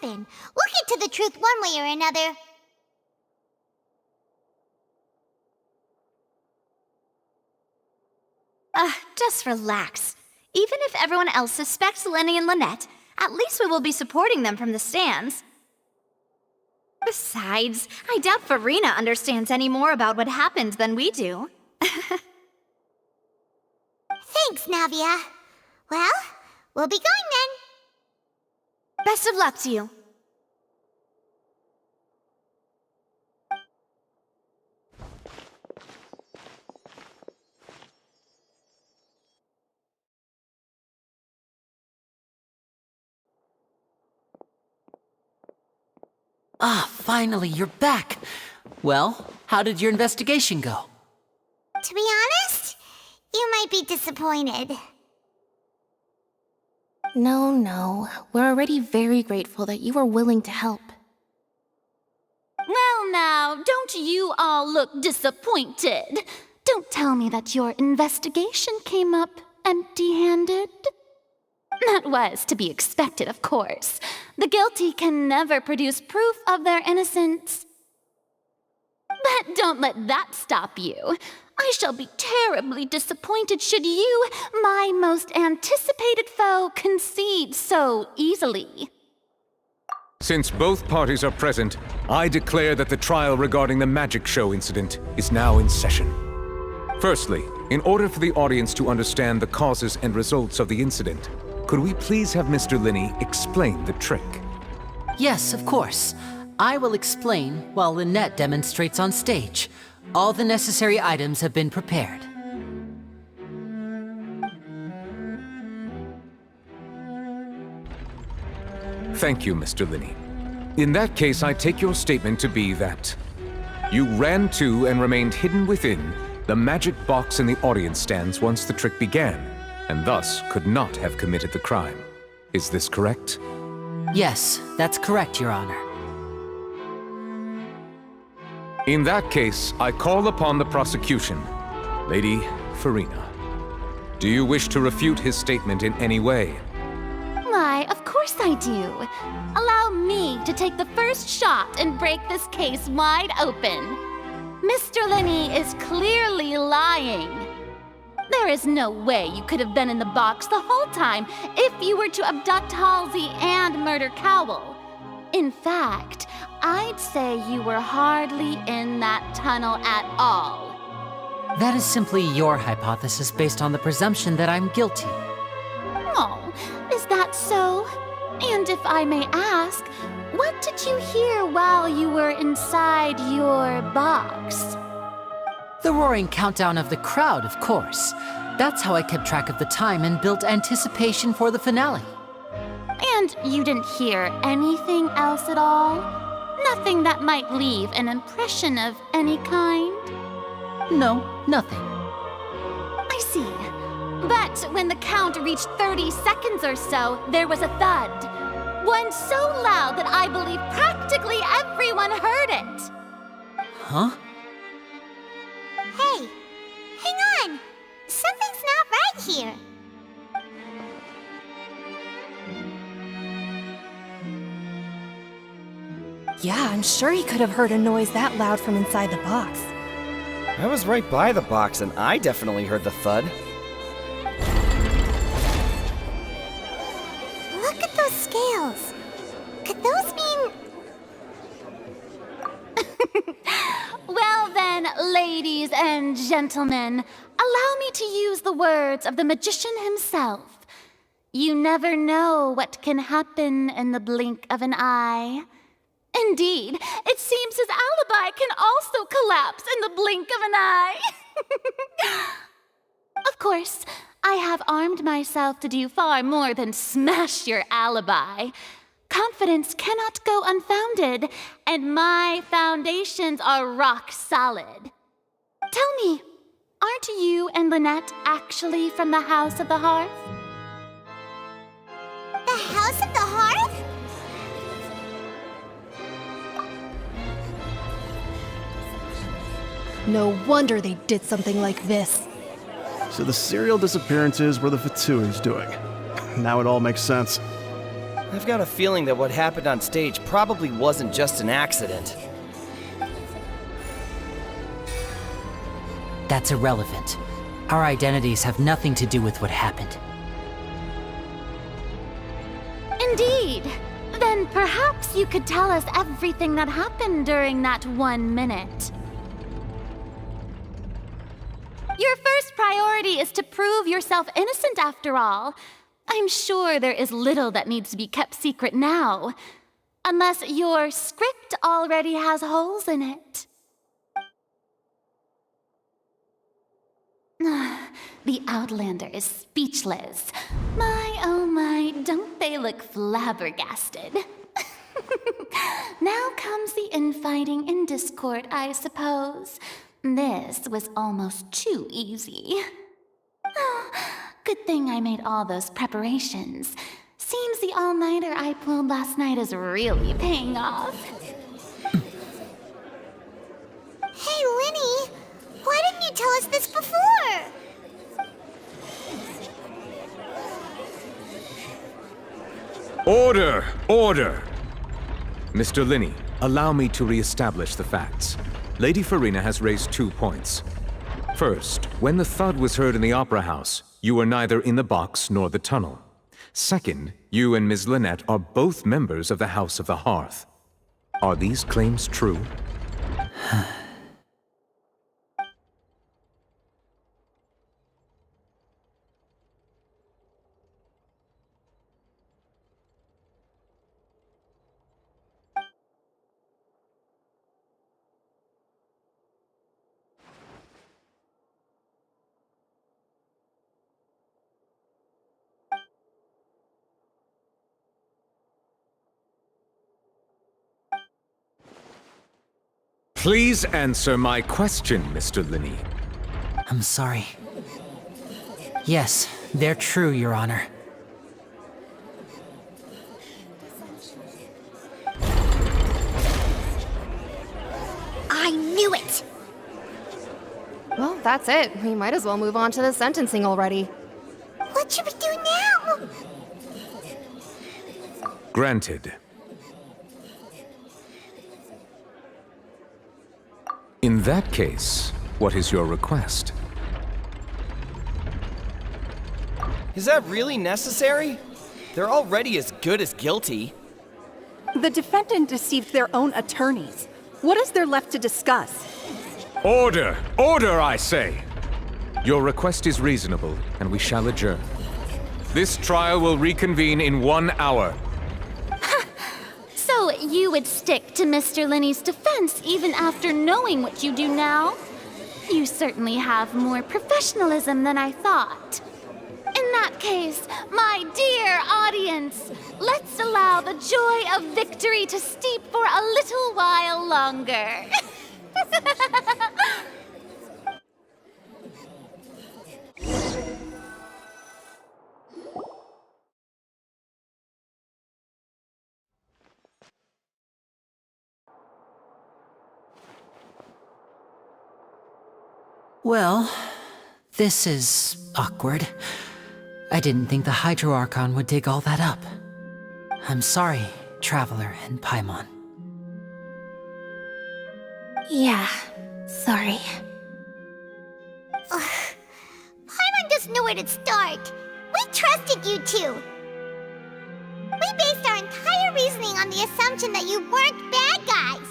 happen. We'll get to the truth one way or another. Just relax. Even if everyone else suspects Lyney and Lynette, at least we will be supporting them from the stands. Besides, I doubt Farina understands any more about what happened than we do. Thanks, Navia. Well, we'll be going then. Best of luck to you. Ah, finally, you're back. Well, how did your investigation go? To be honest, you might be disappointed. No. We're already very grateful that you were willing to help. Well now, don't you all look disappointed. Don't tell me that your investigation came up empty-handed. That was to be expected, of course. The guilty can never produce proof of their innocence. But don't let that stop you. I shall be terribly disappointed should you, my most anticipated foe, concede so easily. Since both parties are present, I declare that the trial regarding the magic show incident is now in session. Firstly, in order for the audience to understand the causes and results of the incident, could we please have Mr. Lyney explain the trick? Yes, of course. I will explain while Lynette demonstrates on stage. All the necessary items have been prepared. Thank you, Mr. Lyney. In that case, I take your statement to be that you ran to and remained hidden within the magic box in the audience stands once the trick began, and thus could not have committed the crime. Is this correct? Yes, that's correct, Your Honor. In that case, I call upon the prosecution. Lady Farina, do you wish to refute his statement in any way? Why, of course I do. Allow me to take the first shot and break this case wide open. Mr. Lyney is clearly lying. There is no way you could have been in the box the whole time if you were to abduct Halsey and murder Cowell. In fact, I'd say you were hardly in that tunnel at all. That is simply your hypothesis based on the presumption that I'm guilty. Oh, is that so? And if I may ask, what did you hear while you were inside your box? The roaring countdown of the crowd, of course. That's how I kept track of the time and built anticipation for the finale. And you didn't hear anything else at all? Nothing that might leave an impression of any kind? No, nothing. I see. But when the count reached 30 seconds or so, there was a thud. One so loud that I believe practically everyone heard it. Huh? Hey, hang on! Something's not right here. Yeah, I'm sure he could have heard a noise that loud from inside the box. I was right by the box and I definitely heard the thud. Look at those scales. Could those mean... Well then, ladies and gentlemen, allow me to use the words of the magician himself. You never know what can happen in the blink of an eye. Indeed, it seems his alibi can also collapse in the blink of an eye. Of course, I have armed myself to do far more than smash your alibi. Confidence cannot go unfounded, and my foundations are rock solid. Tell me, aren't you and Lynette actually from the House of the Hearth? The House of the Hearth? No wonder they did something like this. So the serial disappearances were the Fatoui's doing. Now it all makes sense. I've got a feeling that what happened on stage probably wasn't just an accident. That's irrelevant. Our identities have nothing to do with what happened. Indeed. Then perhaps you could tell us everything that happened during that 1 minute. Your first priority is to prove yourself innocent after all. I'm sure there is little that needs to be kept secret now. Unless your script already has holes in it. The Outlander is speechless. My, oh my, don't they look flabbergasted? Now comes the infighting and discord, I suppose. This was almost too easy. Good thing I made all those preparations. Seems the all-nighter I pulled last night is really paying off. Hey, Lyney, why didn't you tell us this before? Order! Order! Mr. Lyney, allow me to re-establish the facts. Lady Farina has raised 2 points. First, when the thud was heard in the Opera House, you were neither in the box nor the tunnel. Second, you and Ms. Lynette are both members of the House of the Hearth. Are these claims true? Please answer my question, Mr. Lyney. I'm sorry. Yes, they're true, Your Honor. I knew it! Well, that's it. We might as well move on to the sentencing already. What should we do now? Granted. In that case, what is your request? Is that really necessary? They're already as good as guilty. The defendant deceived their own attorneys. What is there left to discuss? Order! Order, I say! Your request is reasonable, and we shall adjourn. This trial will reconvene in 1 hour. So you would stick to Mr. Lyney's defense even after knowing what you do now? You certainly have more professionalism than I thought. In that case, my dear audience, let's allow the joy of victory to steep for a little while longer. Well, this is awkward. I didn't think the Hydro Archon would dig all that up. I'm sorry, Traveler and Paimon. Yeah, sorry. Paimon doesn't know where to start. We trusted you two. We based our entire reasoning on the assumption that you weren't bad guys.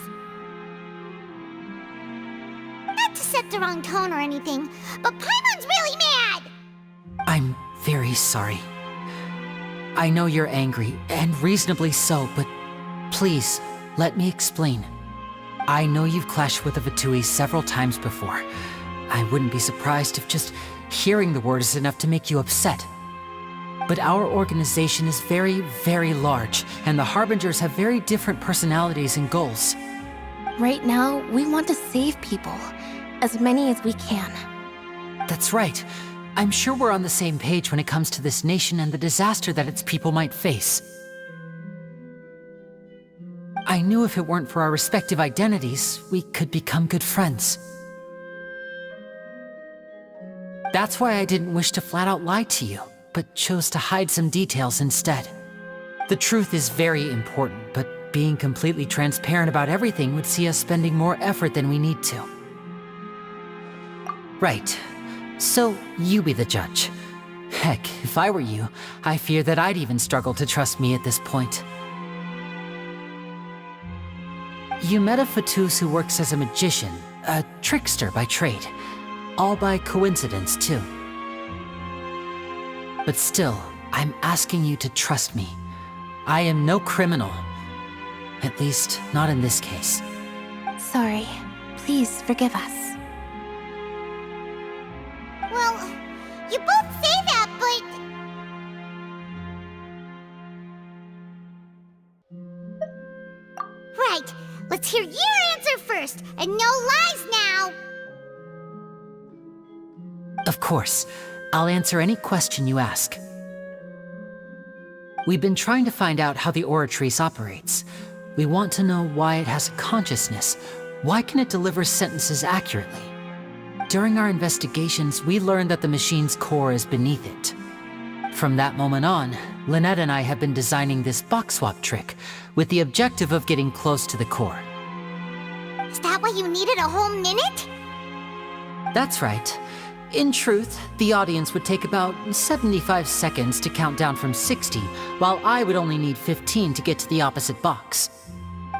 Not to set the wrong tone or anything, but Paimon's really mad! I'm very sorry. I know you're angry, and reasonably so, but please, let me explain. I know you've clashed with the Vitui several times before. I wouldn't be surprised if just hearing the word is enough to make you upset. But our organization is very, very large, and the Harbingers have very different personalities and goals. Right now, we want to save people. As many as we can. That's right. I'm sure we're on the same page when it comes to this nation and the disaster that its people might face. I knew if it weren't for our respective identities, we could become good friends. That's why I didn't wish to flat out lie to you, but chose to hide some details instead. The truth is very important, but being completely transparent about everything would see us spending more effort than we need to. Right. So, you be the judge. Heck, if I were you, I fear that I'd even struggle to trust me at this point. You met a Fatus who works as a magician, a trickster by trade. All by coincidence, too. But still, I'm asking you to trust me. I am no criminal. At least, not in this case. Sorry. Please forgive us. Well, you both say that, but... Right, let's hear your answer first, and no lies now! Of course. I'll answer any question you ask. We've been trying to find out how the Oratrice operates. We want to know why it has a consciousness. Why can it deliver sentences accurately? During our investigations, we learned that the machine's core is beneath it. From that moment on, Lynette and I have been designing this box swap trick, with the objective of getting close to the core. Is that why you needed a whole minute? That's right. In truth, the audience would take about 75 seconds to count down from 60, while I would only need 15 to get to the opposite box.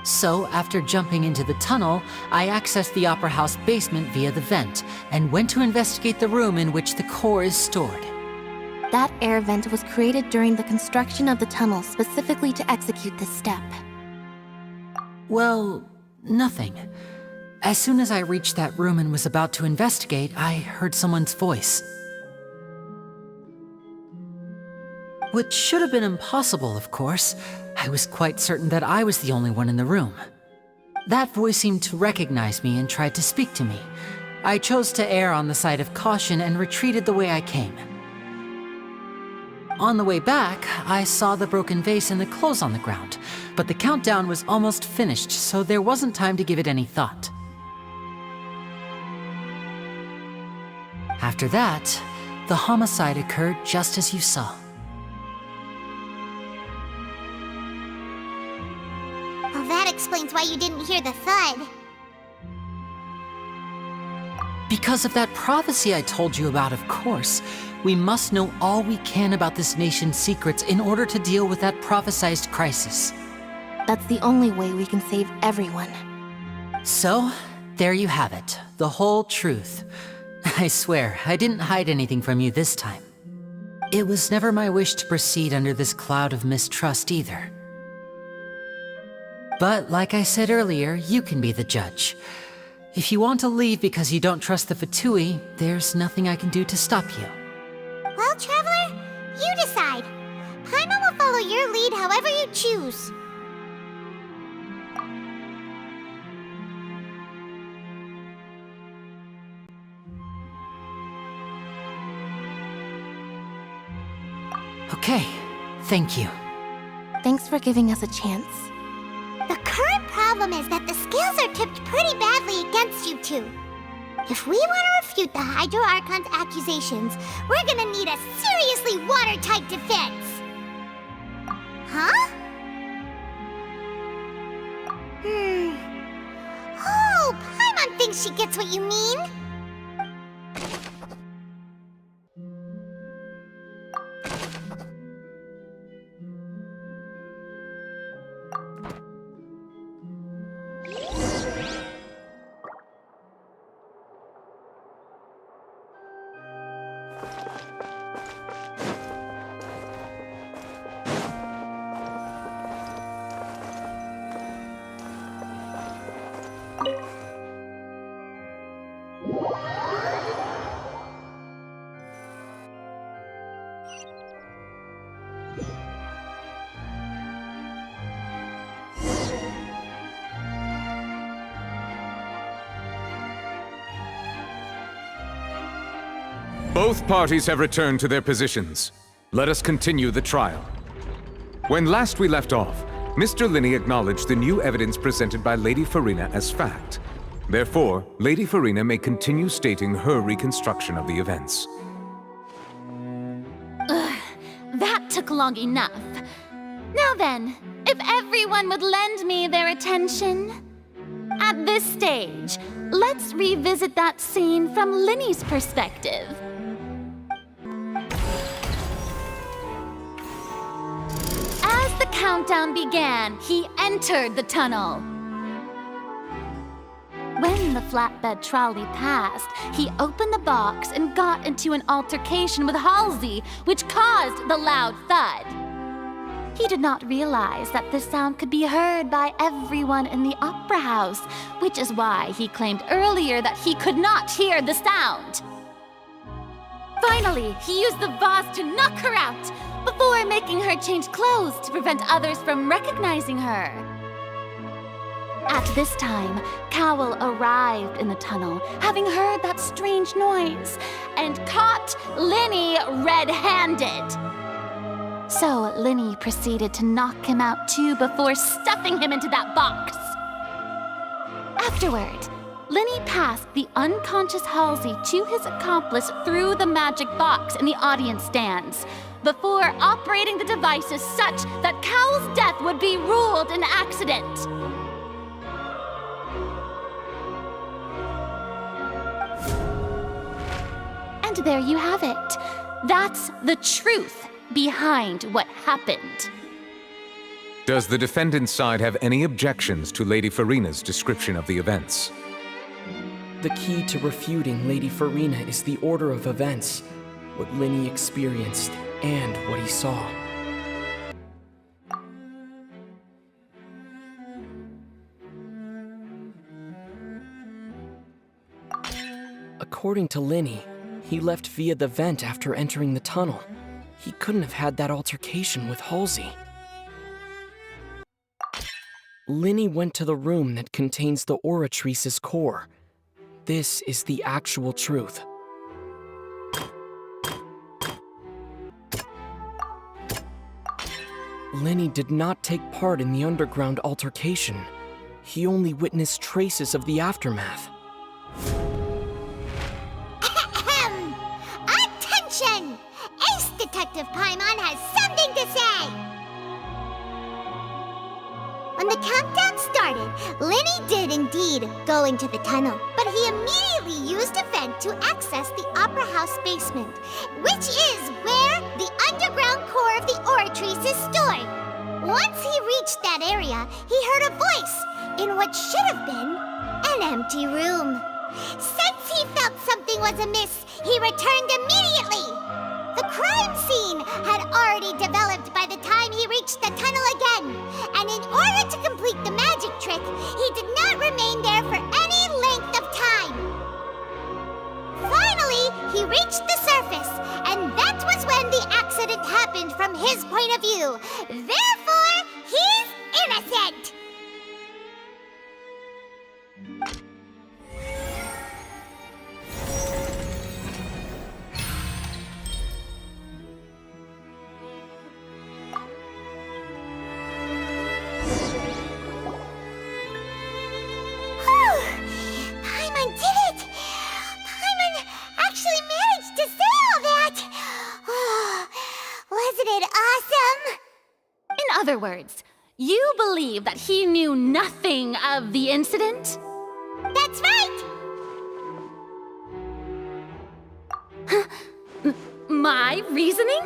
So, after jumping into the tunnel, I accessed the Opera House basement via the vent, and went to investigate the room in which the core is stored. That air vent was created during the construction of the tunnel specifically to execute this step. Well, nothing. As soon as I reached that room and was about to investigate, I heard someone's voice. Which should have been impossible, of course. I was quite certain that I was the only one in the room. That voice seemed to recognize me and tried to speak to me. I chose to err on the side of caution and retreated the way I came. On the way back, I saw the broken vase and the clothes on the ground, but the countdown was almost finished, so there wasn't time to give it any thought. After that, the homicide occurred just as you saw. Well, that explains why you didn't hear the thud. Because of that prophecy I told you about, of course. We must know all we can about this nation's secrets in order to deal with that prophesized crisis. That's the only way we can save everyone. So, there you have it. The whole truth. I swear, I didn't hide anything from you this time. It was never my wish to proceed under this cloud of mistrust either. But like I said earlier, you can be the judge. If you want to leave because you don't trust the Fatui, there's nothing I can do to stop you. Well, Traveler, you decide. Paimon will follow your lead however you choose. Okay, thank you. Thanks for giving us a chance. The current problem is that the scales are tipped pretty badly against you two. If we want to refute the Hydro Archon's accusations, we're gonna need a seriously watertight defense. Huh? Oh, Paimon thinks she gets what you mean. Both parties have returned to their positions. Let us continue the trial. When last we left off, Mr. Lyney acknowledged the new evidence presented by Lady Farina as fact. Therefore, Lady Farina may continue stating her reconstruction of the events. That took long enough. Now then, if everyone would lend me their attention. At this stage, let's revisit that scene from Lyney's perspective. As the countdown began, he entered the tunnel. When the flatbed trolley passed, he opened the box and got into an altercation with Halsey, which caused the loud thud. He did not realize that the sound could be heard by everyone in the opera house, which is why he claimed earlier that he could not hear the sound. Finally, he used the vase to knock her out, before making her change clothes to prevent others from recognizing her. At this time, Cowell arrived in the tunnel, having heard that strange noise, and caught Lyney red-handed. So Lyney proceeded to knock him out too before stuffing him into that box. Afterward, Lyney passed the unconscious Halsey to his accomplice through the magic box in the audience stands, before operating the devices such that Cowell's death would be ruled an accident. And there you have it. That's the truth behind what happened. Does the defendant's side have any objections to Lady Farina's description of the events? The key to refuting Lady Farina is the order of events, what Lyney experienced, and what he saw. According to Lyney, he left via the vent after entering the tunnel. He couldn't have had that altercation with Halsey. Lyney went to the room that contains the Oratrice's core. This is the actual truth. Lyney did not take part in the underground altercation. He only witnessed traces of the aftermath. Attention! Ace Detective Paimon has something to say! When the countdown started, Lyney did indeed go into the tunnel, but he immediately used a vent to access the Opera House basement, which is where the underground core of the Oratrice is stored. Once he reached that area, he heard a voice in what should have been an empty room. Since he felt something was amiss, he returned immediately. The crime scene had already developed by the time he reached the tunnel again, and in order to complete the magic trick, he did not remain there for any length of time. Finally, he reached the surface, and that was when the accident happened from his point of view. Therefore, he's innocent! Paimon did it! Paimon actually managed to say all that! Oh, wasn't it awesome? In other words, you believe that he knew nothing of the incident? That's right! My reasoning?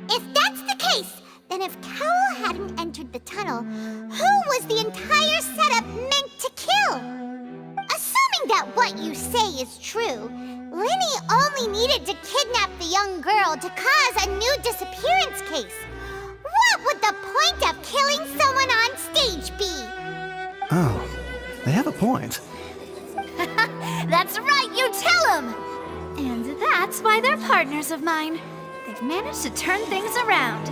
If that's the case, then if Cowell hadn't entered the tunnel, who was the entire setup meant to kill? Assuming that what you say is true, Lyney only needed to kidnap the young girl to cause a new disappearance case. What would the point of killing someone on stage be? Oh, they have a point. That's right, you tell him! And that's why they're partners of mine. They've managed to turn things around.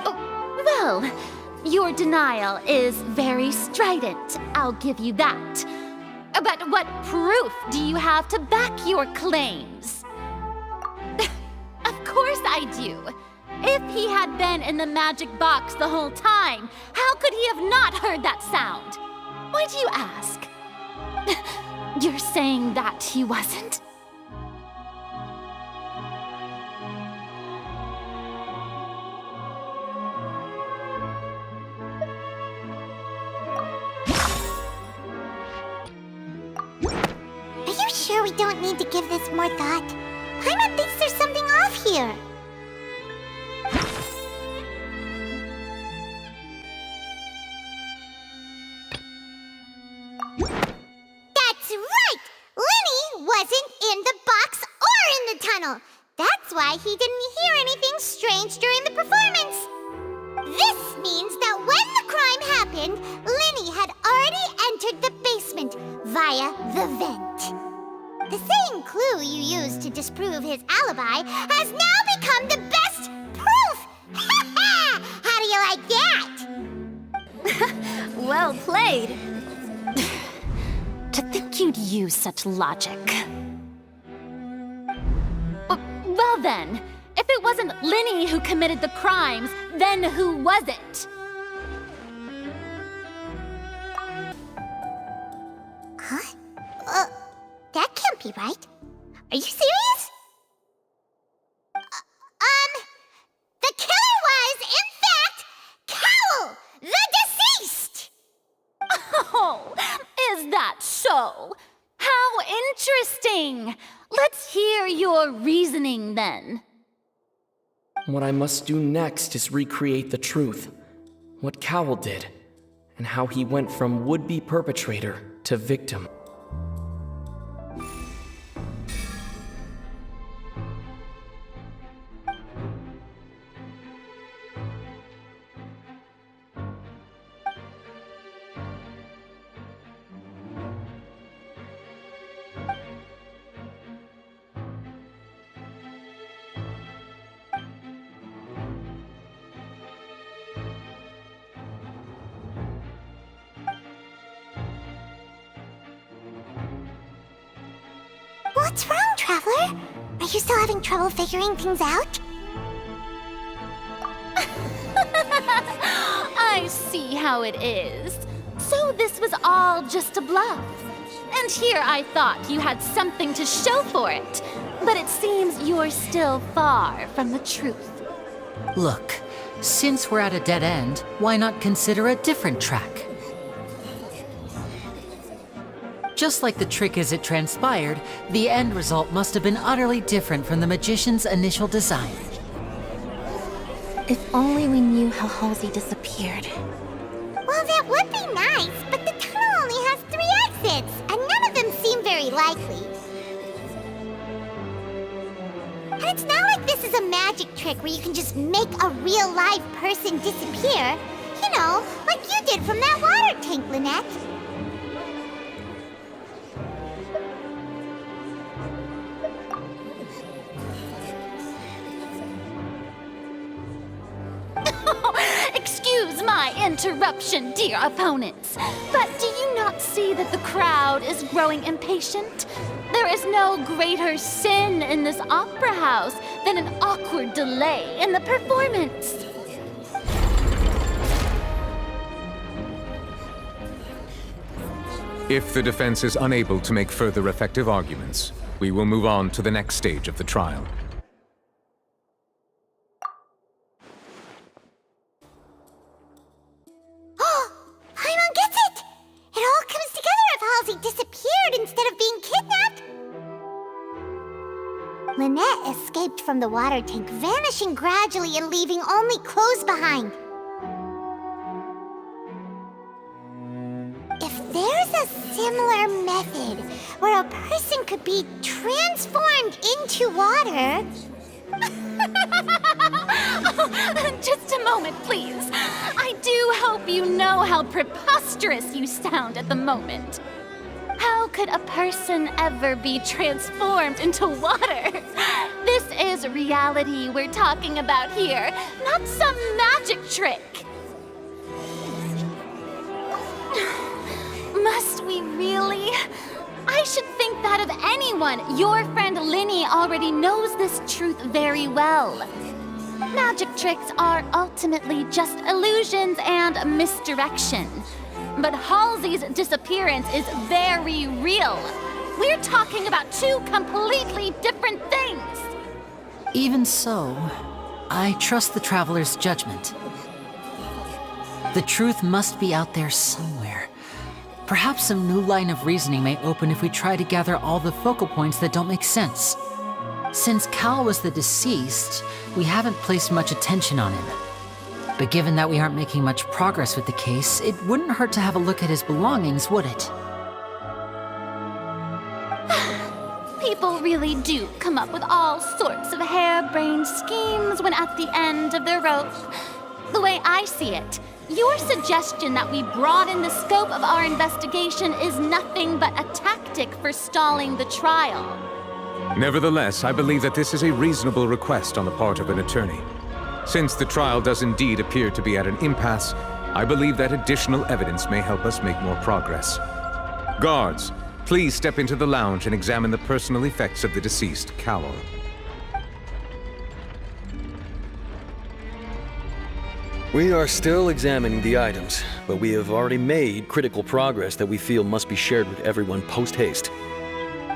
Oh, well, your denial is very strident, I'll give you that. But what proof do you have to back your claims? Of course I do. If he had been in the magic box the whole time, how could he have not heard that sound? Why do you ask? You're saying that he wasn't? don't need to give this more thought. Paimon thinks there's something off here. That's right! Lyney wasn't in the box or in the tunnel. That's why he didn't hear anything strange during the performance. This means that when the crime happened, Lyney had already entered the basement via the vent. The same clue you used to disprove his alibi has now become the best proof! How do you like that? Well played. To think you'd use such logic. Well then, if it wasn't Lyney who committed the crimes, then who was it? Huh? That can't be right. Are you serious? The killer was, in fact, Cowl, the deceased! Oh, is that so? How interesting! Let's hear your reasoning then. What I must do next is recreate the truth. What Cowl did, and how he went from would-be perpetrator to victim. What's wrong, Traveler? Are you still having trouble figuring things out? I see how it is. So this was all just a bluff. And here I thought you had something to show for it. But it seems you're still far from the truth. Look, since we're at a dead end, why not consider a different track? Just like the trick as it transpired, the end result must have been utterly different from the magician's initial design. If only we knew how Halsey disappeared. Well, that would be nice, but the tunnel only has 3 exits, and none of them seem very likely. And it's not like this is a magic trick where you can just make a real live person disappear. You know, like you did from that water tank, Lynette. Excuse my interruption, dear opponents, but do you not see that the crowd is growing impatient? There is no greater sin in this opera house than an awkward delay in the performance. If the defense is unable to make further effective arguments, we will move on to the next stage of the trial. Paimon gets it! It all comes together if Halsey disappeared instead of being kidnapped. Lynette escaped from the water tank, vanishing gradually and leaving only clothes behind. If there's a similar method where a person could be transformed into water... Just a moment, please. I do hope you know how preposterous you sound at the moment. How could a person ever be transformed into water? This is reality we're talking about here, not some magic trick. Must we really? I should think that of anyone. Your friend Lyney already knows this truth very well. Magic tricks are ultimately just illusions and misdirection. But Halsey's disappearance is very real. We're talking about 2 completely different things. Even so, I trust the Traveler's judgment. The truth must be out there somewhere. Perhaps some new line of reasoning may open if we try to gather all the focal points that don't make sense. Since Cal was the deceased, we haven't placed much attention on him. But given that we aren't making much progress with the case, it wouldn't hurt to have a look at his belongings, would it? People really do come up with all sorts of harebrained schemes when at the end of their rope. The way I see it, your suggestion that we broaden the scope of our investigation is nothing but a tactic for stalling the trial. Nevertheless, I believe that this is a reasonable request on the part of an attorney. Since the trial does indeed appear to be at an impasse, I believe that additional evidence may help us make more progress. Guards, please step into the lounge and examine the personal effects of the deceased Cowell. We are still examining the items, but we have already made critical progress that we feel must be shared with everyone post-haste.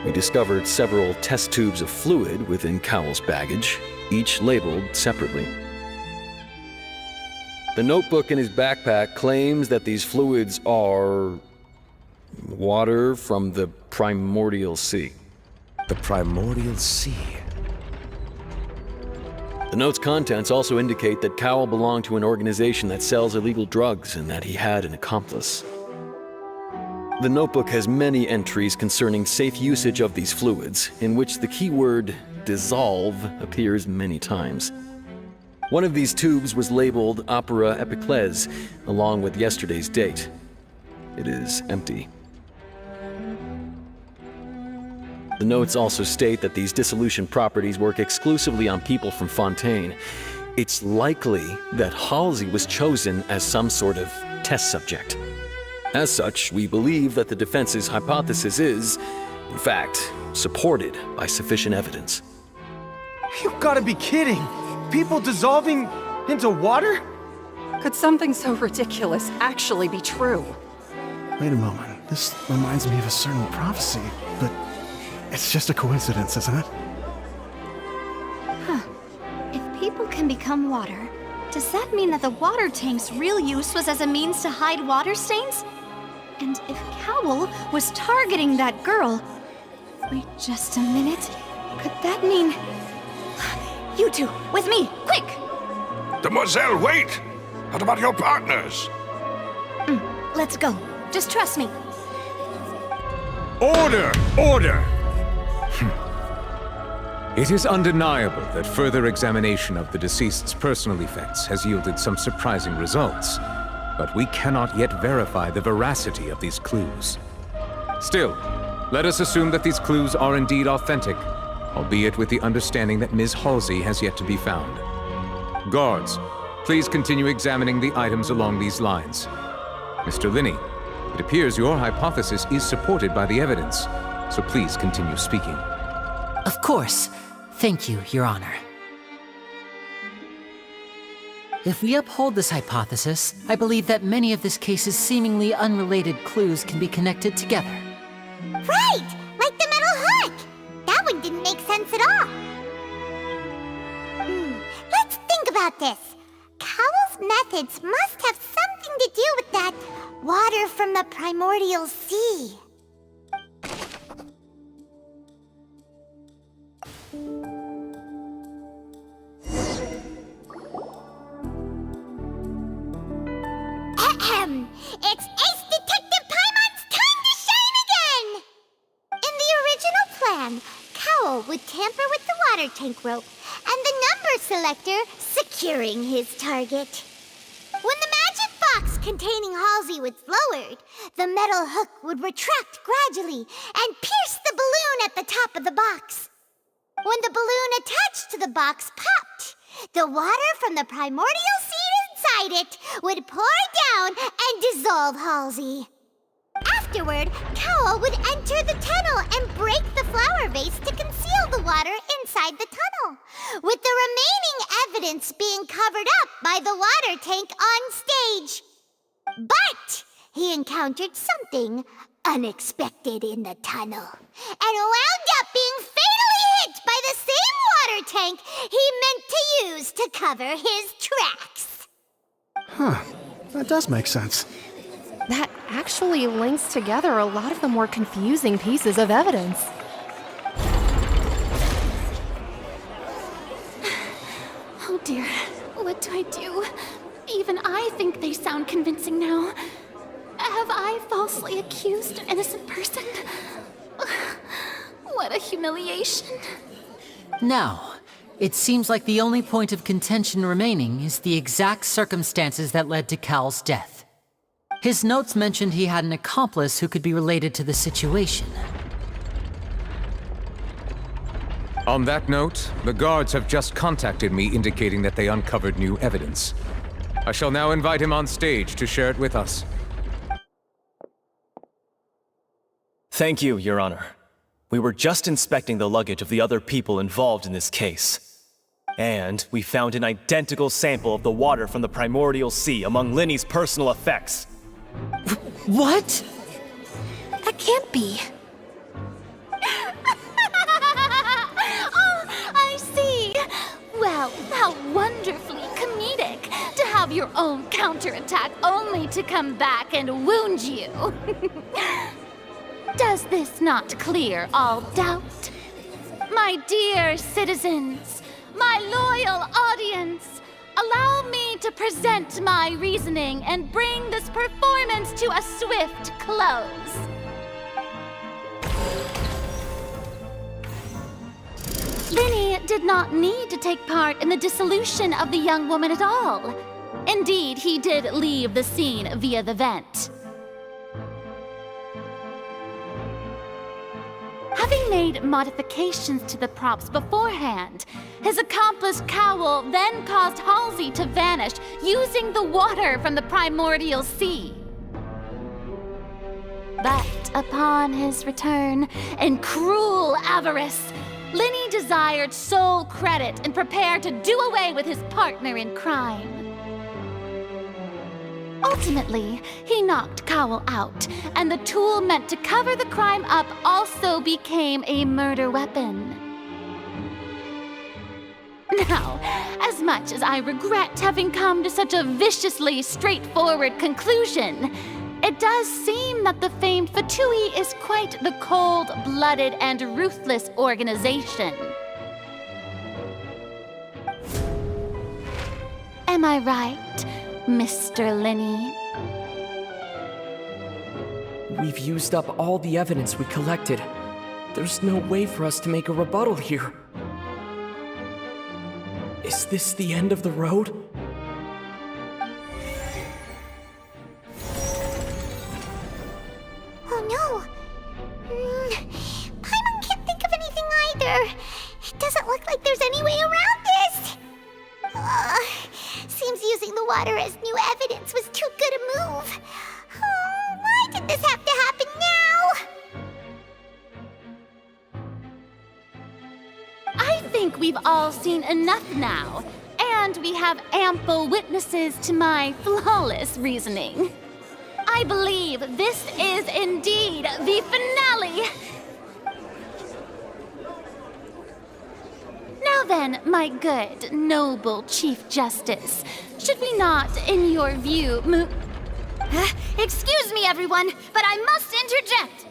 We discovered several test tubes of fluid within Cowell's baggage, each labeled separately. The notebook in his backpack claims that these fluids are water from the primordial sea. The primordial sea? The note's contents also indicate that Cowell belonged to an organization that sells illegal drugs and that he had an accomplice. The notebook has many entries concerning safe usage of these fluids, in which the keyword dissolve appears many times. One of these tubes was labeled Opera Epiclese, along with yesterday's date. It is empty. The notes also state that these dissolution properties work exclusively on people from Fontaine. It's likely that Halsey was chosen as some sort of test subject. As such, we believe that the defense's hypothesis is, in fact, supported by sufficient evidence. You gotta be kidding! People dissolving into water? Could something so ridiculous actually be true? Wait a moment. This reminds me of a certain prophecy, but it's just a coincidence, isn't it? Huh. If people can become water, does that mean that the water tank's real use was as a means to hide water stains? And if Cowell was targeting that girl... Wait just a minute. Could that mean... You two, with me, quick! Demoiselle, wait! What about your partners? Let's go. Just trust me. Order! Order! It is undeniable that further examination of the deceased's personal effects has yielded some surprising results, but we cannot yet verify the veracity of these clues. Still, let us assume that these clues are indeed authentic, albeit with the understanding that Ms. Halsey has yet to be found. Guards, please continue examining the items along these lines. Mr. Lyney, it appears your hypothesis is supported by the evidence, so please continue speaking. Of course. Thank you, Your Honor. If we uphold this hypothesis, I believe that many of this case's seemingly unrelated clues can be connected together. Right! Like the metal hook! That one didn't make sense at all. Let's think about this. Cowell's methods must have something to do with that water from the primordial sea. It's Ace Detective Paimon's time to shine again! In the original plan, Cowell would tamper with the water tank rope and the number selector securing his target. When the magic box containing Halsey was lowered, the metal hook would retract gradually and pierce the balloon at the top of the box. When the balloon attached to the box popped, the water from the primordial seed inside it would pour down and dissolve Halsey. Afterward, Cowell would enter the tunnel and break the flower vase to conceal the water inside the tunnel, with the remaining evidence being covered up by the water tank on stage. But he encountered something unexpected in the tunnel and wound up being fatally hit by the same water tank he meant to use to cover his tracks. Huh. That does make sense. That actually links together a lot of the more confusing pieces of evidence. Oh dear, what do I do? Even I think they sound convincing now. Have I falsely accused an innocent person? What a humiliation. Now, it seems like the only point of contention remaining is the exact circumstances that led to Cal's death. His notes mentioned he had an accomplice who could be related to the situation. On that note, the guards have just contacted me indicating that they uncovered new evidence. I shall now invite him on stage to share it with us. Thank you, Your Honor. We were just inspecting the luggage of the other people involved in this case. And we found an identical sample of the water from the primordial sea among Lyney's personal effects. What? That can't be. Oh, I see. Well, how wonderfully comedic to have your own counterattack only to come back and wound you. Does this not clear all doubt? My dear citizens, my loyal audience, allow me to present my reasoning and bring this performance to a swift close. Lyney did not need to take part in the dissolution of the young woman at all. Indeed, he did leave the scene via the vent. Having made modifications to the props beforehand, his accomplice Cowl then caused Halsey to vanish using the water from the primordial sea. But upon his return, in cruel avarice, Lyney desired sole credit and prepared to do away with his partner in crime. Ultimately, he knocked Cowl out, and the tool meant to cover the crime up also became a murder weapon. Now, as much as I regret having come to such a viciously straightforward conclusion, it does seem that the famed Fatui is quite the cold-blooded and ruthless organization. Am I right, Mr. Lyney? We've used up all the evidence we collected. There's no way for us to make a rebuttal here. Is this the end of the road? Oh no! Paimon can't think of anything either. It doesn't look like there's any way around this. Seems using the water as new evidence was too good a move. Why did this have to happen now? I think we've all seen enough now, and we have ample witnesses to my flawless reasoning. I believe this is indeed the finale. Now then, my good, noble Chief Justice, should we not, in your view, Excuse me, everyone, but I must interject.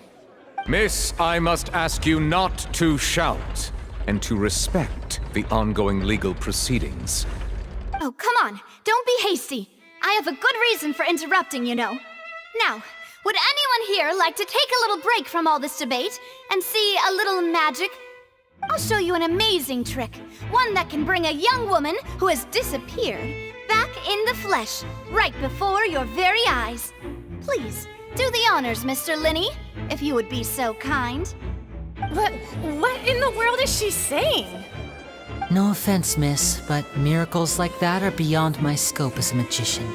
Miss, I must ask you not to shout and to respect the ongoing legal proceedings. Oh, come on. Don't be hasty. I have a good reason for interrupting, you know. Now, would anyone here like to take a little break from all this debate and see a little magic? I'll show you an amazing trick. One that can bring a young woman who has disappeared back in the flesh, right before your very eyes. Please, do the honors, Mr. Lyney, if you would be so kind. What in the world is she saying? No offense, miss, but miracles like that are beyond my scope as a magician.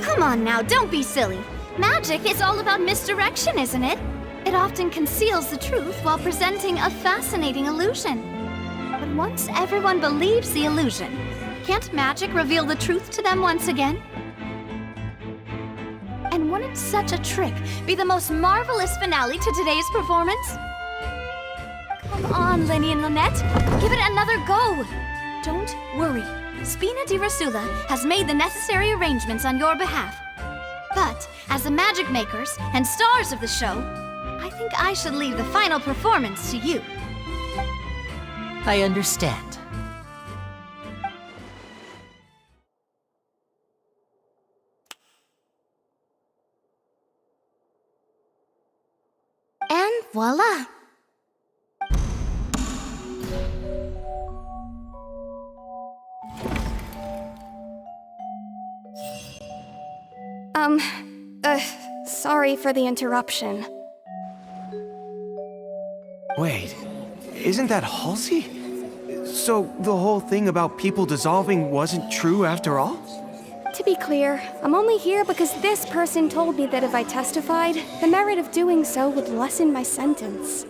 Come on now, don't be silly. Magic is all about misdirection, isn't it? It often conceals the truth while presenting a fascinating illusion. But once everyone believes the illusion, can't magic reveal the truth to them once again? And wouldn't such a trick be the most marvelous finale to today's performance? Come on, Lyney and Lynette, give it another go. Don't worry. Spina di Rasula has made the necessary arrangements on your behalf. But, as the magic makers and stars of the show, I think I should leave the final performance to you. I understand. And voila! Sorry for the interruption. Wait, isn't that Halsey? So the whole thing about people dissolving wasn't true after all? To be clear, I'm only here because this person told me that if I testified, the merit of doing so would lessen my sentence.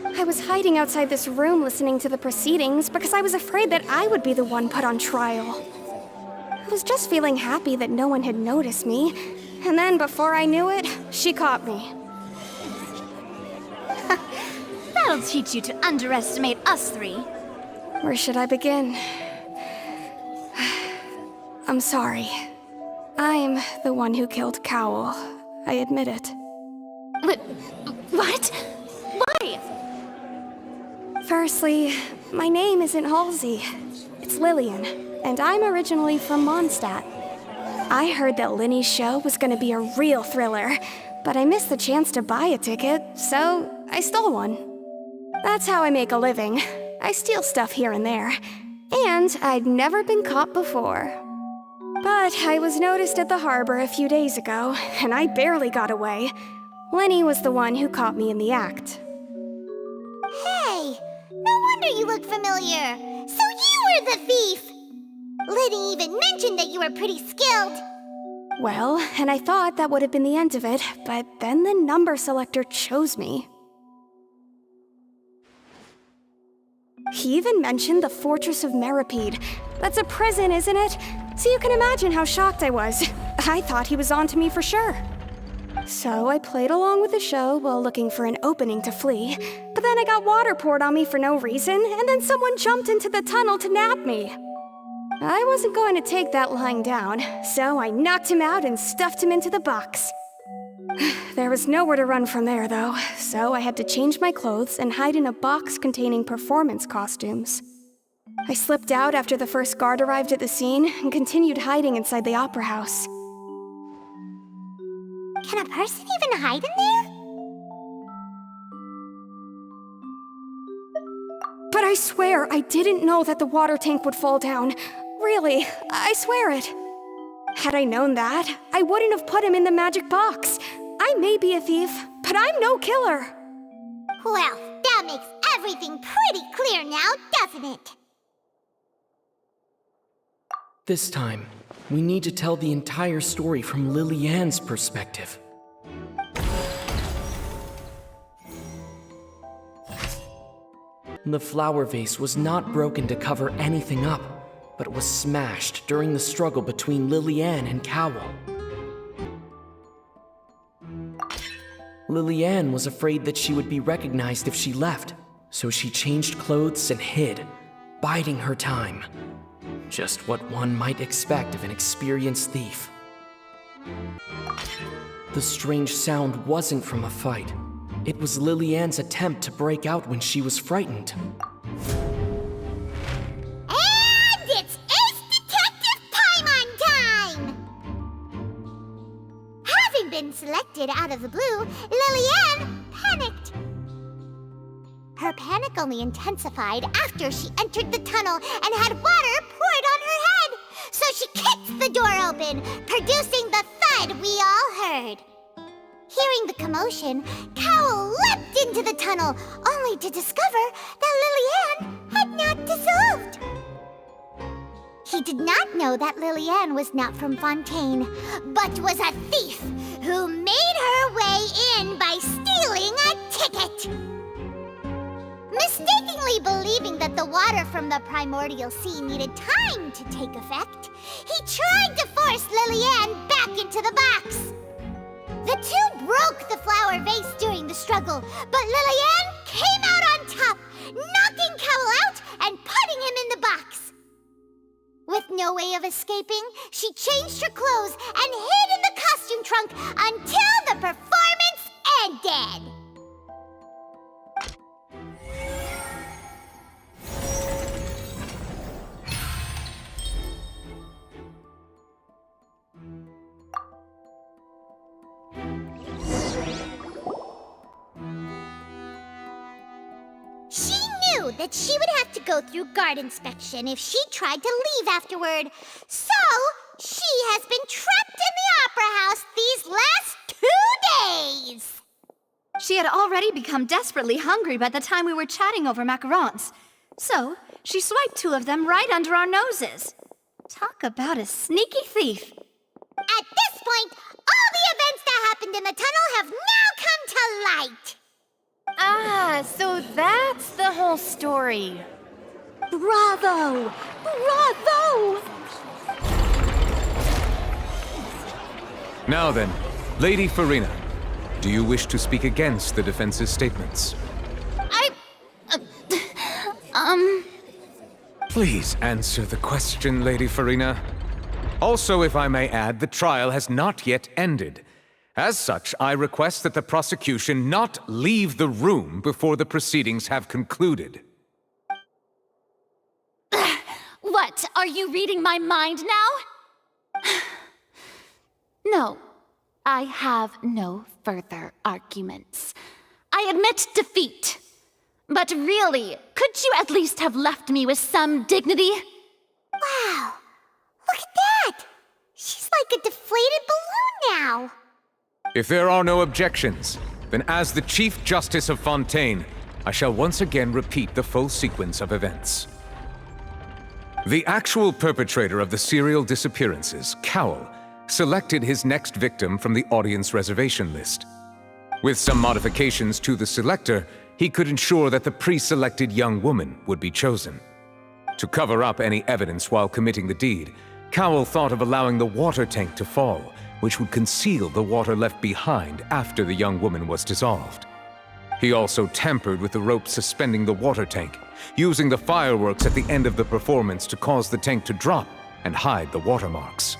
I was hiding outside this room listening to the proceedings because I was afraid that I would be the one put on trial. I was just feeling happy that no one had noticed me, and then before I knew it, she caught me. That'll teach you to underestimate us three. Where should I begin? I'm sorry. I'm the one who killed Cowl. I admit it. What? Why? Firstly, my name isn't Halsey. It's Lillian, and I'm originally from Mondstadt. I heard that Lyney's show was gonna be a real thriller, but I missed the chance to buy a ticket, so I stole one. That's how I make a living. I steal stuff here and there, and I'd never been caught before. But I was noticed at the harbor a few days ago, and I barely got away. Lyney was the one who caught me in the act. Hey, no wonder you look familiar. So you were the thief! Lyney even mentioned that you were pretty skilled. Well, and I thought that would have been the end of it, but then the number selector chose me. He even mentioned the Fortress of Meripede. That's a prison, isn't it? So you can imagine how shocked I was. I thought he was on to me for sure. So I played along with the show while looking for an opening to flee, but then I got water poured on me for no reason, and then someone jumped into the tunnel to nab me. I wasn't going to take that lying down, so I knocked him out and stuffed him into the box. There was nowhere to run from there, though, so I had to change my clothes and hide in a box containing performance costumes. I slipped out after the first guard arrived at the scene and continued hiding inside the opera house. Can a person even hide in there? But I swear I didn't know that the water tank would fall down. Really, I swear it. Had I known that, I wouldn't have put him in the magic box. I may be a thief, but I'm no killer. Well, that makes everything pretty clear now, doesn't it? This time, we need to tell the entire story from Lily-Ann's perspective. The flower vase was not broken to cover anything up, but was smashed during the struggle between Lily-Ann and Cowl. Lily-Ann was afraid that she would be recognized if she left, so she changed clothes and hid, biding her time. Just what one might expect of an experienced thief. The strange sound wasn't from a fight. It was Lily-Ann's attempt to break out when she was frightened. And it's Ace Detective Paimon time! Having been selected out of the blue, Lily-Ann panicked. Her panic only intensified after she entered the tunnel and had water poured on her head. So she kicked the door open, producing the thud we all heard. Hearing the commotion, Cowl leapt into the tunnel, only to discover that Lily-Ann had not dissolved. He did not know that Lily-Ann was not from Fontaine, but was a thief who made her way in by stealing a ticket. Mistakenly believing that the water from the primordial sea needed time to take effect, he tried to force Lily-Ann back into the box. The two broke the flower vase during the struggle, but Lily-Ann came out on top, knocking Cowl out and putting him in the box. With no way of escaping, she changed her clothes and hid in the costume trunk until the performance ended. She knew that she would have to go through guard inspection if she tried to leave afterward. So, she has been trapped in the Opera House these last 2 days. She had already become desperately hungry by the time we were chatting over macarons. So, she swiped 2 of them right under our noses. Talk about a sneaky thief. At this point, all the events that happened in the tunnel have now come to light. Ah, so that's the whole story. Bravo! Bravo! Now then, Lady Farina, do you wish to speak against the defense's statements? Please answer the question, Lady Farina. Also, if I may add, the trial has not yet ended. As such, I request that the prosecution not leave the room before the proceedings have concluded. What, are you reading my mind now? No, I have no further arguments. I admit defeat. But really, could you at least have left me with some dignity? Wow, look at that! She's like a deflated balloon now. If there are no objections, then as the Chief Justice of Fontaine, I shall once again repeat the full sequence of events. The actual perpetrator of the serial disappearances, Cowell, selected his next victim from the audience reservation list. With some modifications to the selector, he could ensure that the pre-selected young woman would be chosen. To cover up any evidence while committing the deed, Cowell thought of allowing the water tank to fall, which would conceal the water left behind after the young woman was dissolved. He also tampered with the rope suspending the water tank, using the fireworks at the end of the performance to cause the tank to drop and hide the watermarks.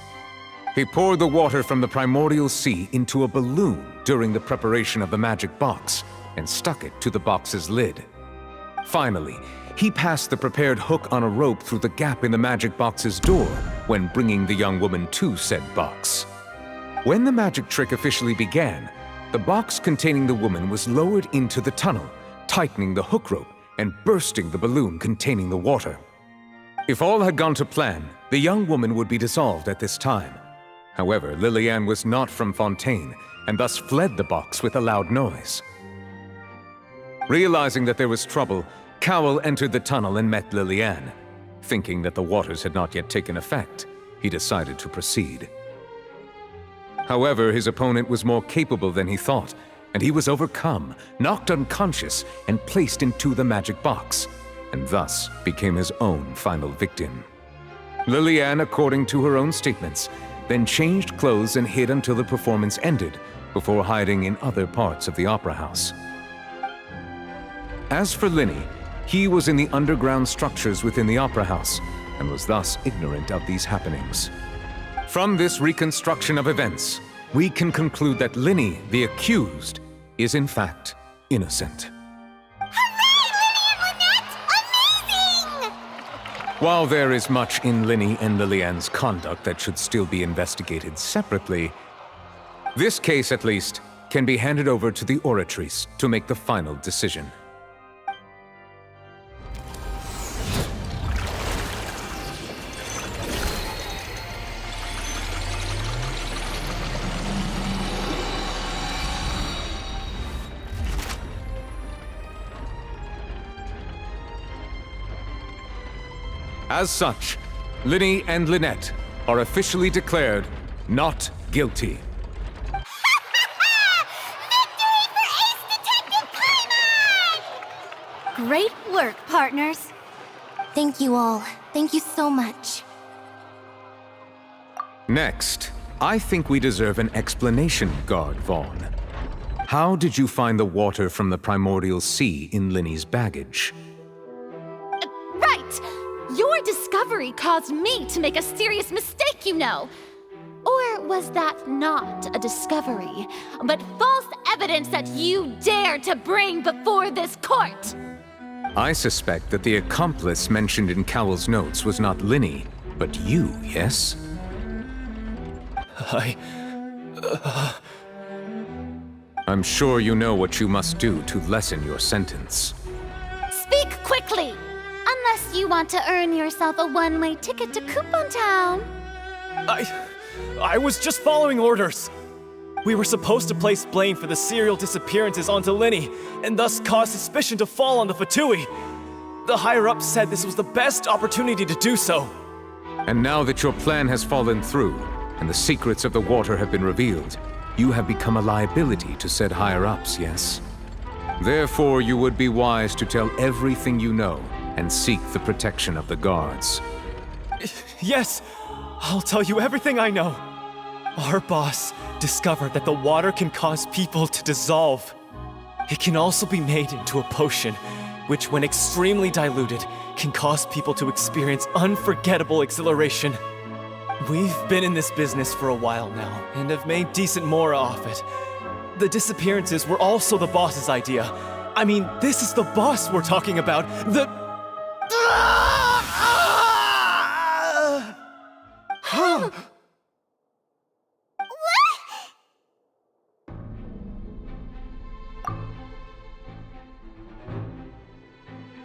He poured the water from the primordial sea into a balloon during the preparation of the magic box and stuck it to the box's lid. Finally, he passed the prepared hook on a rope through the gap in the magic box's door when bringing the young woman to said box. When the magic trick officially began, the box containing the woman was lowered into the tunnel, tightening the hook rope and bursting the balloon containing the water. If all had gone to plan, the young woman would be dissolved at this time. However, Lillian was not from Fontaine and thus fled the box with a loud noise. Realizing that there was trouble, Cowell entered the tunnel and met Lillian. Thinking that the waters had not yet taken effect, he decided to proceed. However, his opponent was more capable than he thought, and he was overcome, knocked unconscious, and placed into the magic box, and thus became his own final victim. Lillian, according to her own statements, then changed clothes and hid until the performance ended, before hiding in other parts of the opera house. As for Lyney, he was in the underground structures within the opera house, and was thus ignorant of these happenings. From this reconstruction of events, we can conclude that Lyney, the accused, is in fact innocent. Hooray, Lyney and Lynette! Amazing! While there is much in Lyney and Lillian's conduct that should still be investigated separately, this case, at least, can be handed over to the Oratrice to make the final decision. As such, Lyney and Lynette are officially declared not guilty. Victory for Ace Detective Paimon! Great work, partners. Thank you all. Thank you so much. Next, I think we deserve an explanation, Guard Vaughn. How did you find the water from the primordial sea in Lyney's baggage? Right! You're Your discovery caused me to make a serious mistake, you know. Or was that not a discovery, but false evidence that you dared to bring before this court? I suspect that the accomplice mentioned in Cowell's notes was not Lyney, but you, yes? I'm sure you know what you must do to lessen your sentence. Speak quickly! Unless you want to earn yourself a one-way ticket to Coupon Town. I was just following orders. We were supposed to place blame for the serial disappearances onto Lyney, and thus cause suspicion to fall on the Fatui. The higher-ups said this was the best opportunity to do so. And now that your plan has fallen through, and the secrets of the water have been revealed, you have become a liability to said higher-ups, yes? Therefore, you would be wise to tell everything you know, and seek the protection of the guards. Yes, I'll tell you everything I know. Our boss discovered that the water can cause people to dissolve. It can also be made into a potion, which when extremely diluted, can cause people to experience unforgettable exhilaration. We've been in this business for a while now, and have made decent mora off it. The disappearances were also the boss's idea. I mean, this is the boss we're talking about.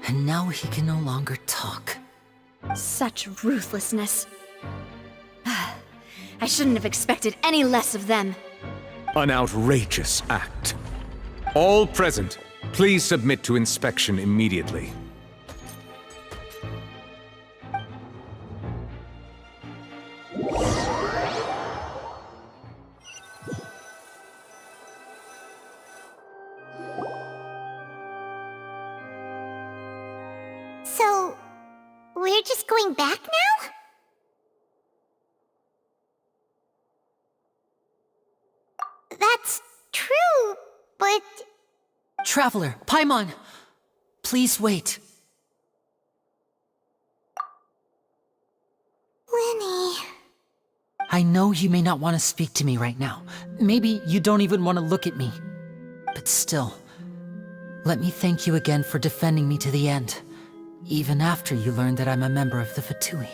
And now he can no longer talk. Such ruthlessness. I shouldn't have expected any less of them. An outrageous act. All present, please submit to inspection immediately. So, we're just going back now? That's true, but... Traveler, Paimon! Please wait. Lyney... I know you may not want to speak to me right now. Maybe you don't even want to look at me. But still, let me thank you again for defending me to the end. Even after you learned that I'm a member of the Fatui.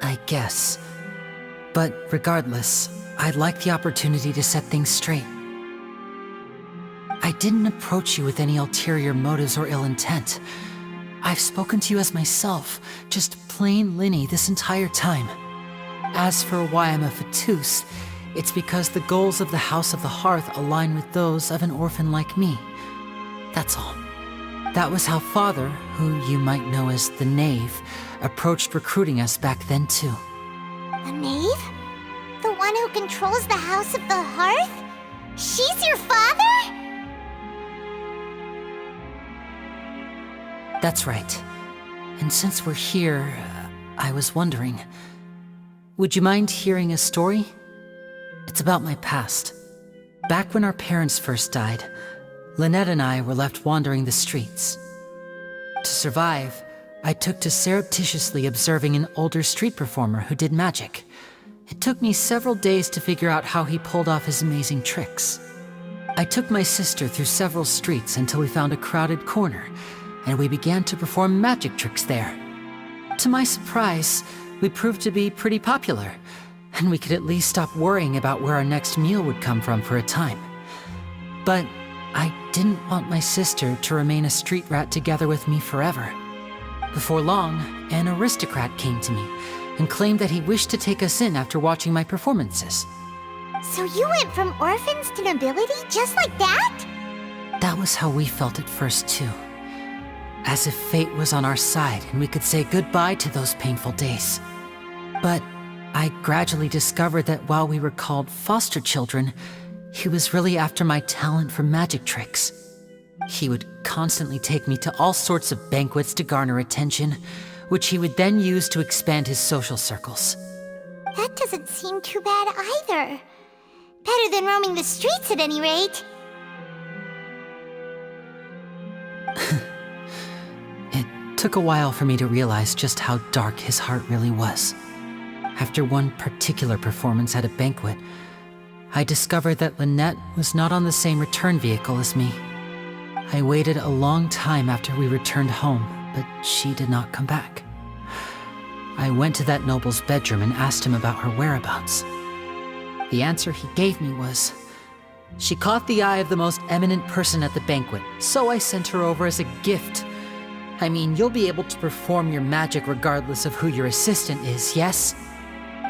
I guess. But regardless, I'd like the opportunity to set things straight. I didn't approach you with any ulterior motives or ill intent. I've spoken to you as myself, just plain Lyney this entire time. As for why I'm a Fatus, it's because the goals of the House of the Hearth align with those of an orphan like me. That's all. That was how Father, who you might know as the Knave, approached recruiting us back then too. The Knave? The one who controls the House of the Hearth? She's your father? That's right. And since we're here, I was wondering, would you mind hearing a story? It's about my past. Back when our parents first died, Lynette and I were left wandering the streets. To survive, I took to surreptitiously observing an older street performer who did magic. It took me several days to figure out how he pulled off his amazing tricks. I took my sister through several streets until we found a crowded corner, and we began to perform magic tricks there. To my surprise, we proved to be pretty popular, and we could at least stop worrying about where our next meal would come from for a time. But I didn't want my sister to remain a street rat together with me forever. Before long, an aristocrat came to me and claimed that he wished to take us in after watching my performances. So you went from orphans to nobility just like that? That was how we felt at first too. As if fate was on our side and we could say goodbye to those painful days. But I gradually discovered that while we were called foster children, he was really after my talent for magic tricks. He would constantly take me to all sorts of banquets to garner attention, which he would then use to expand his social circles. That doesn't seem too bad either. Better than roaming the streets at any rate. It took a while for me to realize just how dark his heart really was. After one particular performance at a banquet, I discovered that Lynette was not on the same return vehicle as me. I waited a long time after we returned home, but she did not come back. I went to that noble's bedroom and asked him about her whereabouts. The answer he gave me was, she caught the eye of the most eminent person at the banquet, so I sent her over as a gift. I mean, you'll be able to perform your magic regardless of who your assistant is, yes?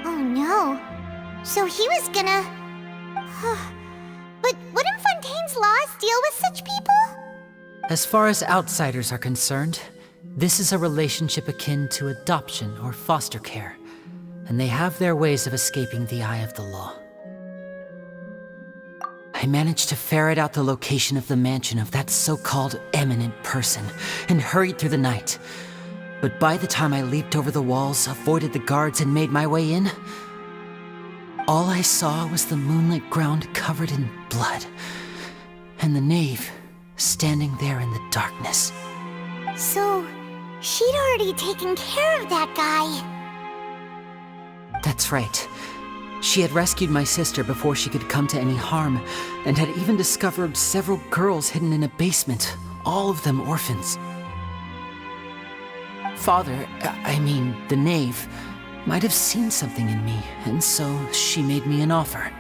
Oh no. So he was gonna... But wouldn't Fontaine's laws deal with such people? As far as outsiders are concerned, this is a relationship akin to adoption or foster care, and they have their ways of escaping the eye of the law. I managed to ferret out the location of the mansion of that so-called eminent person and hurried through the night. But by the time I leaped over the walls, avoided the guards, and made my way in, all I saw was the moonlit ground covered in blood, and the knave standing there in the darkness. So, she'd already taken care of that guy. That's right. She had rescued my sister before she could come to any harm, and had even discovered several girls hidden in a basement, all of them orphans. Father, I mean, the knave, might have seen something in me, and so she made me an offer.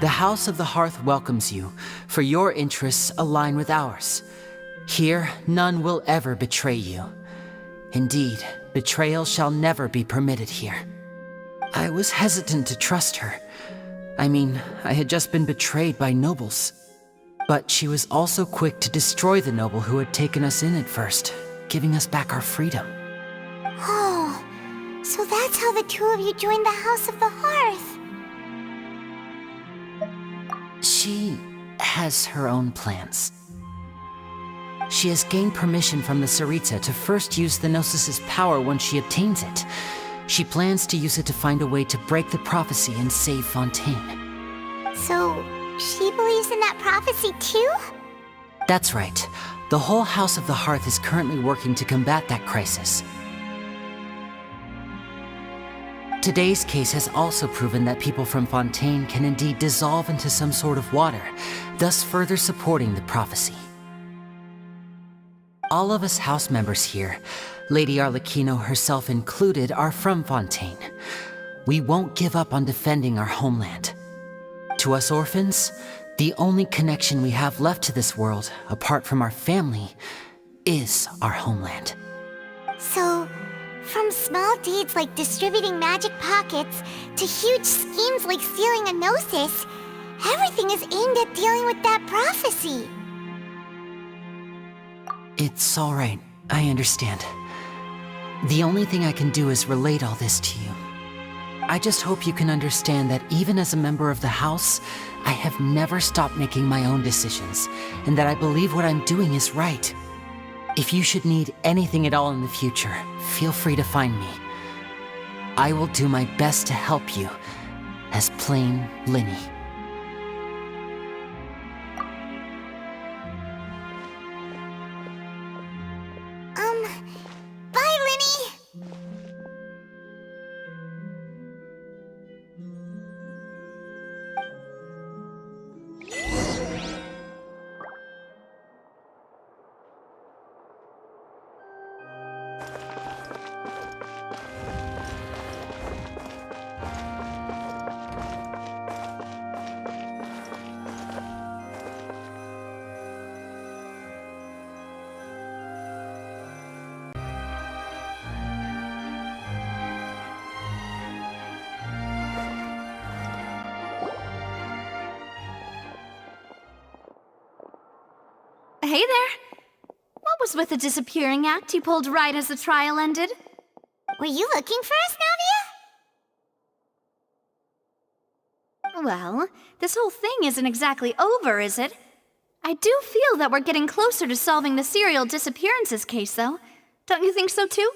The House of the Hearth welcomes you, for your interests align with ours. Here, none will ever betray you. Indeed, betrayal shall never be permitted here. I was hesitant to trust her. I mean, I had just been betrayed by nobles. But she was also quick to destroy the noble who had taken us in at first, giving us back our freedom. Oh, so that's how the two of you joined the House of the Hearth. She has her own plans. She has gained permission from the Tsaritsa to first use the Gnosis' power when she obtains it. She plans to use it to find a way to break the prophecy and save Fontaine. So, she believes in that prophecy too? That's right. The whole House of the Hearth is currently working to combat that crisis. Today's case has also proven that people from Fontaine can indeed dissolve into some sort of water, thus further supporting the prophecy. All of us house members here, Lady Arlecchino herself included, are from Fontaine. We won't give up on defending our homeland. To us orphans, the only connection we have left to this world, apart from our family, is our homeland. So, from small deeds like distributing magic pockets to huge schemes like stealing a Gnosis, everything is aimed at dealing with that prophecy. It's all right. I understand. The only thing I can do is relate all this to you. I just hope you can understand that even as a member of the House, I have never stopped making my own decisions, and that I believe what I'm doing is right. If you should need anything at all in the future, feel free to find me. I will do my best to help you, as plain Lyney. Bye, Lyney! Hey there! What was with the disappearing act you pulled right as the trial ended? Were you looking for us, Navia? Well, this whole thing isn't exactly over, is it? I do feel that we're getting closer to solving the serial disappearances case, though. Don't you think so, too?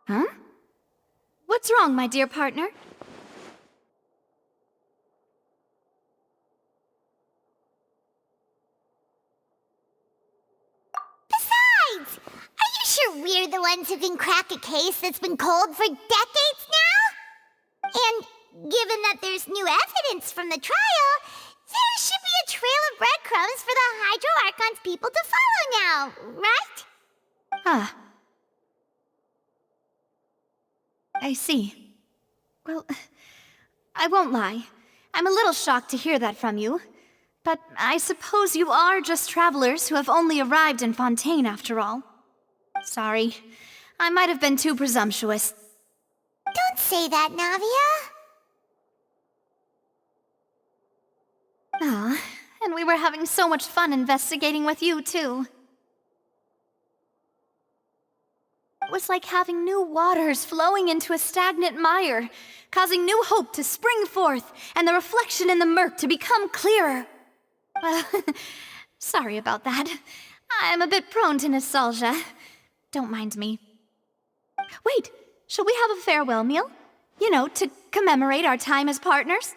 Huh? What's wrong, my dear partner? forensic crack a case that's been cold for decades now? And given that there's new evidence from the trial, there should be a trail of breadcrumbs for the Hydro Archon's people to follow now, right? Ah. I see. Well, I won't lie. I'm a little shocked to hear that from you. But I suppose you are just travelers who have only arrived in Fontaine after all. Sorry. I might have been too presumptuous. Don't say that, Navia. Ah, and we were having so much fun investigating with you, too. It was like having new waters flowing into a stagnant mire, causing new hope to spring forth, and the reflection in the murk to become clearer. Sorry about that. I'm a bit prone to nostalgia. Don't mind me. Wait, shall we have a farewell meal? You know, to commemorate our time as partners?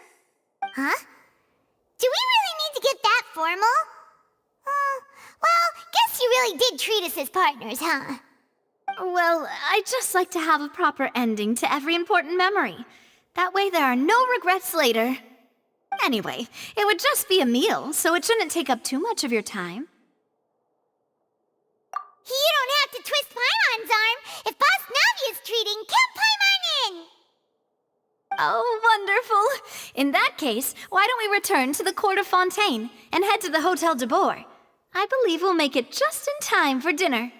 Huh? Do we really need to get that formal? Well, guess you really did treat us as partners, huh? Well, I'd just like to have a proper ending to every important memory. That way there are no regrets later. Anyway, it would just be a meal, so it shouldn't take up too much of your time. You don't have to twist Paimon's arm. If Boss Navia's treating, count Paimon in! Oh, wonderful. In that case, why don't we return to the court of Fontaine and head to the Hotel de Boer? I believe we'll make it just in time for dinner.